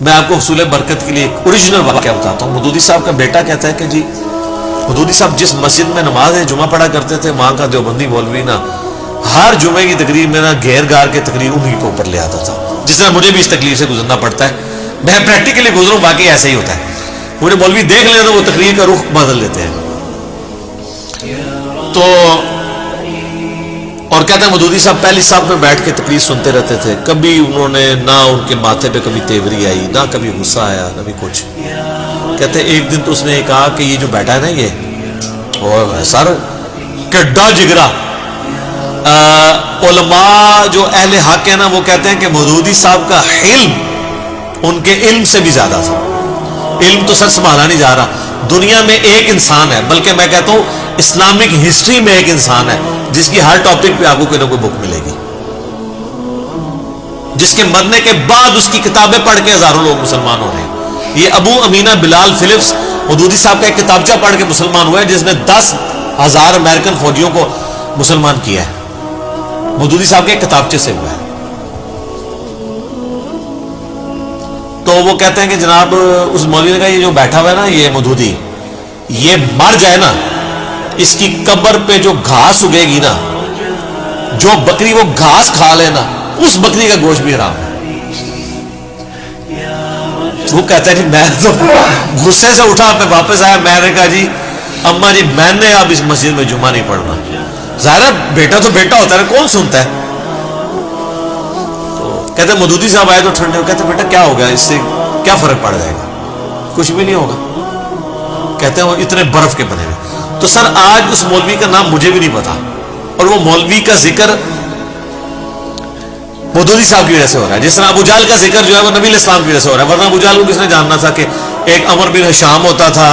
میں آپ کو حصول برکت کے لیے ایک اوریجنل واقعہ بتاتا ہوں. مودودی صاحب کا بیٹا کہتا ہے کہ جی مودودی صاحب جس مسجد میں نماز جمعہ پڑھا کرتے تھے وہاں کا دیوبندی مولوی نا ہر جمعے کی تقریر میں نا گھیر گار کے تقریر انہیں کے اوپر لے آتا تھا. جس طرح مجھے بھی اس تکلیف سے گزرنا پڑتا ہے, میں پریکٹیکلی گزروں, باقی ایسا ہی ہوتا ہے. مجھے مولوی دیکھ لیں تو وہ تقریر کا رخ بدل لیتے ہیں. تو اور کہتے ہیں مودودی صاحب پہلی صاحب میں بیٹھ کے تقریر سنتے رہتے تھے. کبھی انہوں نے نہ ان کے ماتھے پہ کبھی تیوری آئی, نہ کبھی غصہ آیا, نہ بھی کچھ. کہتے ہیں ایک دن تو اس نے کہا کہ یہ جو بیٹھا ہے نا یہ اور سر کڈا جگرا. علماء جو اہل حق ہیں نا وہ کہتے ہیں کہ مودودی صاحب کا علم ان کے علم سے بھی زیادہ تھا. علم تو سر سنبھالا نہیں جا رہا. دنیا میں ایک انسان ہے, بلکہ میں کہتا ہوں اسلامک ہسٹری میں ایک انسان ہے جس کی ہر ٹاپک پہ آپ کو کوئی نہ کوئی بک ملے گی, جس کے مرنے کے بعد اس کی کتابیں پڑھ کے ہزاروں لوگ مسلمان ہو رہے ہیں. یہ ابو امینہ بلال فلپس مودودی صاحب کا ایک کتابچہ پڑھ کے مسلمان ہوا ہے جس نے 10,000 امریکن فوجیوں کو مسلمان کیا ہے. مودودی صاحب کے ایک کتابچے سے ہوا ہے. تو وہ کہتے ہیں کہ جناب اس مولوی نے کہا یہ جو بیٹھا ہوا ہے نا یہ مودودی, یہ مر جائے نا, اس کی قبر پہ جو گھاس اگے گی نا, جو بکری وہ گھاس کھا لے نا, اس بکری کا گوشت بھی حرام ہے. وہ کہتا ہے جی میں تو غصے سے اٹھا, میں واپس آیا, میں نے کہا جی اماں جی میں نے اب اس مسجد میں جمعہ نہیں پڑھنا. ظاہر ہے بیٹا تو بیٹا ہوتا ہے, کون سنتا ہے. تو کہتے ہیں مودودی صاحب آئے تو ٹھنڈے, کہتے ہیں بیٹا کیا ہو گیا, اس سے کیا فرق پڑ جائے گا, کچھ بھی نہیں ہوگا. کہتے ہیں وہ اتنے برف کے بنے ہوئے. تو سر آج اس مولوی کا نام مجھے بھی نہیں پتا, اور وہ مولوی کا ذکر مودودی صاحب کی وجہ سے ہو رہا ہے. جس طرح ابو جہل کا ذکر جو ہے وہ نبی علیہ السلام کی وجہ سے ہو رہا ہے, ورنہ ابو جہل کو کس نے جاننا تھا کہ ایک عمر بن ہشام ہوتا تھا,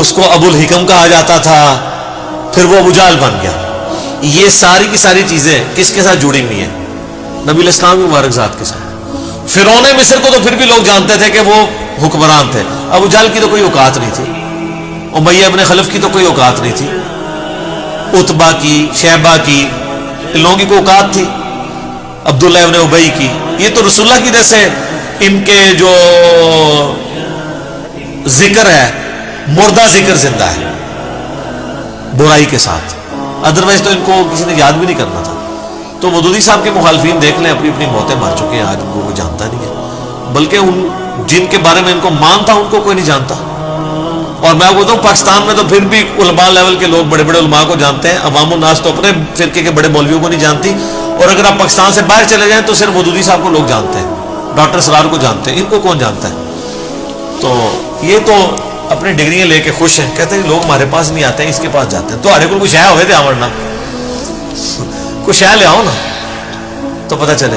اس کو ابو الحکم کہا جاتا تھا, پھر وہ ابو جہل بن گیا. یہ ساری کی ساری چیزیں کس کے ساتھ جڑی ہوئی ہیں, نبی علیہ السلام کی مبارک ذات کے ساتھ. فرعون مصر کو تو پھر بھی لوگ جانتے تھے کہ وہ حکمران تھے, ابو جہل کی تو کوئی اوقات نہیں تھی, امیہ ابن خلف کی تو کوئی اوقات نہیں تھی, عتبہ کی, شیبہ کی, ان لوگوں کی کوئی اوقات تھی, عبداللہ ابن ابی کی. یہ تو رسول اللہ کی وجہ سے ان کے جو ذکر ہے مردہ ذکر زندہ ہے برائی کے ساتھ, ادروائز تو ان کو کسی نے یاد بھی نہیں کرنا تھا. تو مودودی صاحب کے مخالفین دیکھ لیں اپنی اپنی موتیں مار چکے ہیں, آج ان کو کوئی جانتا نہیں ہے, بلکہ ان جن کے بارے میں ان کو مان تھا ان کو کوئی نہیں جانتا. اور میں بولتا ہوں پاکستان میں تو پھر بھی علماء لیول کے لوگ بڑے بڑے علماء کو جانتے ہیں, عوام الناس تو اپنے فرقے کے بڑے مولویوں کو نہیں جانتی. اور اگر آپ پاکستان سے باہر چلے جائیں تو صرف مودودی صاحب کو لوگ جانتے ہیں, ڈاکٹر سرار کو جانتے ہیں, ان کو کون جانتا ہے. تو یہ تو اپنی ڈگریاں لے کے خوش ہیں, کہتے ہیں لوگ ہمارے پاس نہیں آتے ہیں, اس کے پاس جاتے ہیں. تو ہمارے کو کچھ ہے ہوئے تھے ہمارنا, کچھ ہے لے آؤ نا تو پتہ چلے.